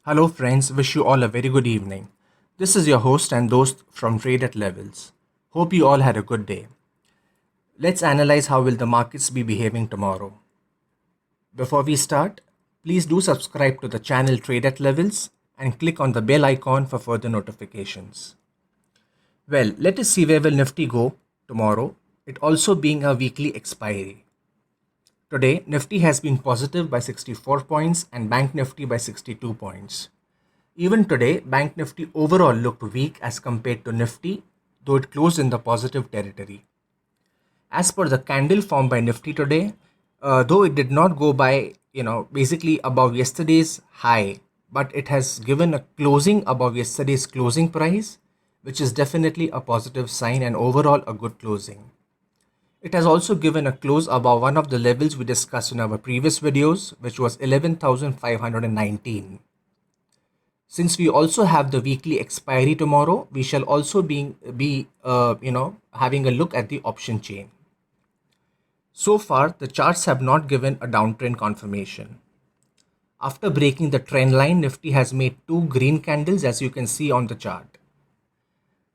Hello friends, wish you all a very good evening. This is your host and Dost from Trade at Levels. Hope you all had a good day. Let's analyze how will the markets be behaving tomorrow. Before we start, please do subscribe to the channel Trade at Levels and click on the bell icon for further notifications. Well, let us see where will Nifty go tomorrow, it also being a weekly expiry. Today, Nifty has been positive by 64 points and Bank Nifty by 62 points. Even today, Bank Nifty overall looked weak as compared to Nifty, though it closed in the positive territory. As per the candle formed by Nifty today, though it did not go by, basically above yesterday's high, but it has given a closing above yesterday's closing price, which is definitely a positive sign and overall a good closing. It has also given a close above one of the levels we discussed in our previous videos, which was 11,519. Since we also have the weekly expiry tomorrow, we shall also be having a look at the option chain. So far, the charts have not given a downtrend confirmation. After breaking the trend line, Nifty has made two green candles as you can see on the chart.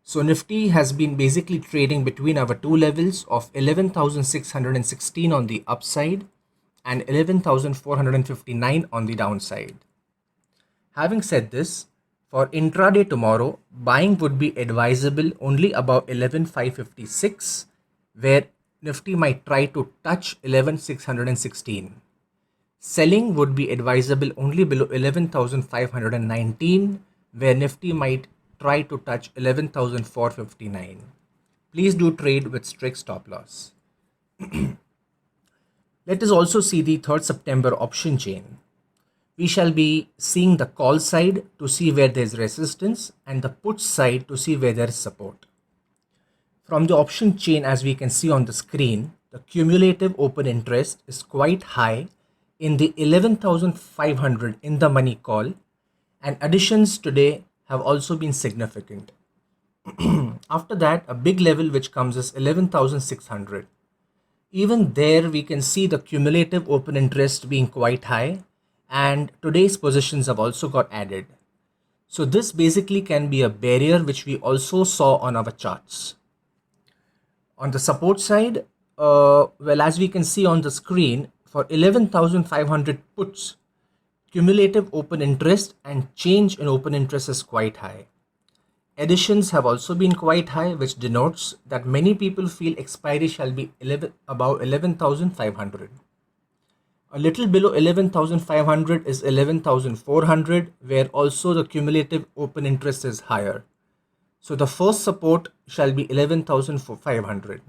So Nifty has been basically trading between our two levels of 11,616 on the upside and 11,459 on the downside. Having said this, for intraday tomorrow, buying would be advisable only above 11,556, where Nifty might try to touch 11,616. Selling would be advisable only below 11,519, where Nifty might try to touch 11,459. Please do trade with strict stop loss. Let us also see the 3rd September option chain. We shall be seeing the call side to see where there is resistance and the put side to see where there is support. From the option chain, as we can see on the screen, the cumulative open interest is quite high in the 11,500 in the money call, and additions today have also been significant. After that, a big level which comes is 11,600. Even there we can see the cumulative open interest being quite high, and today's positions have also got added. So this basically can be a barrier which we also saw on our charts. On the support side, as we can see on the screen, for 11,500 puts, cumulative open interest and change in open interest is quite high. Additions have also been quite high, which denotes that many people feel expiry shall be above 11,500. A little below 11,500 is 11,400, where also the cumulative open interest is higher. So the first support shall be 11,500.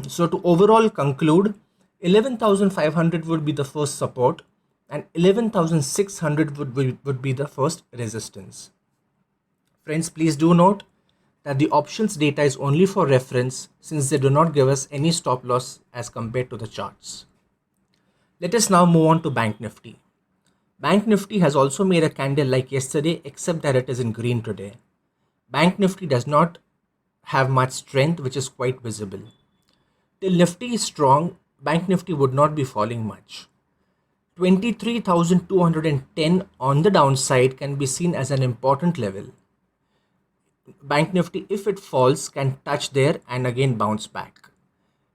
So to overall conclude, 11,500 would be the first support and 11,600 would be the first resistance. Friends, please do note that the options data is only for reference since they do not give us any stop loss as compared to the charts. Let us now move on to Bank Nifty. Bank Nifty has also made a candle like yesterday, except that it is in green today. Bank Nifty does not have much strength, which is quite visible. Till Nifty is strong, Bank Nifty would not be falling much. 23,210 on the downside can be seen as an important level. Bank Nifty, if it falls, can touch there and again bounce back.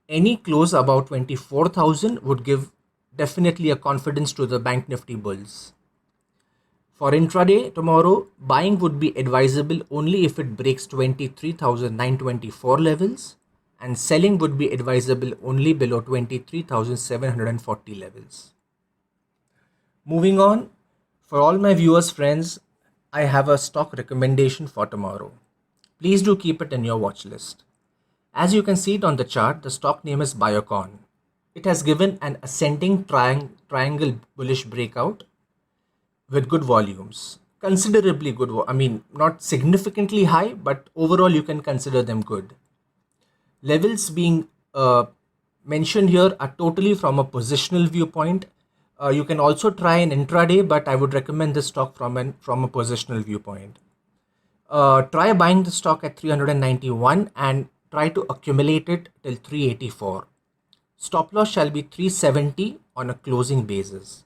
Any close about 24,000 would give definitely a confidence to the Bank Nifty bulls. For intraday tomorrow, buying would be advisable only if it breaks 23,924 levels, and selling would be advisable only below 23,740 levels. Moving on, for all my viewers friends, I have a stock recommendation for tomorrow. Please do keep it in your watch list. As you can see it on the chart, the stock name is Biocon. It has given an ascending triangle bullish breakout with good volumes. Considerably good, not significantly high, but overall you can consider them good. Levels being mentioned here are totally from a positional viewpoint. You can also try an intraday, but I would recommend this stock from a positional viewpoint. Try buying the stock at 391 and try to accumulate it till 384. Stop loss shall be 370 on a closing basis.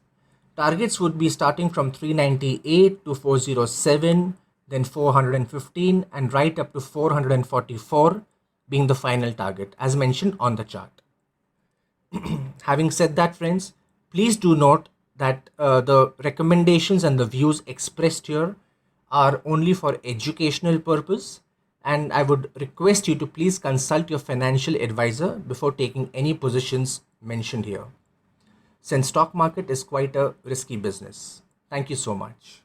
Targets would be starting from 398 to 407, then 415, and right up to 444 being the final target as mentioned on the chart. Having said that, friends, please do note that the recommendations and the views expressed here are only for educational purpose, and I would request you to please consult your financial advisor before taking any positions mentioned here, since stock market is quite a risky business. Thank you so much.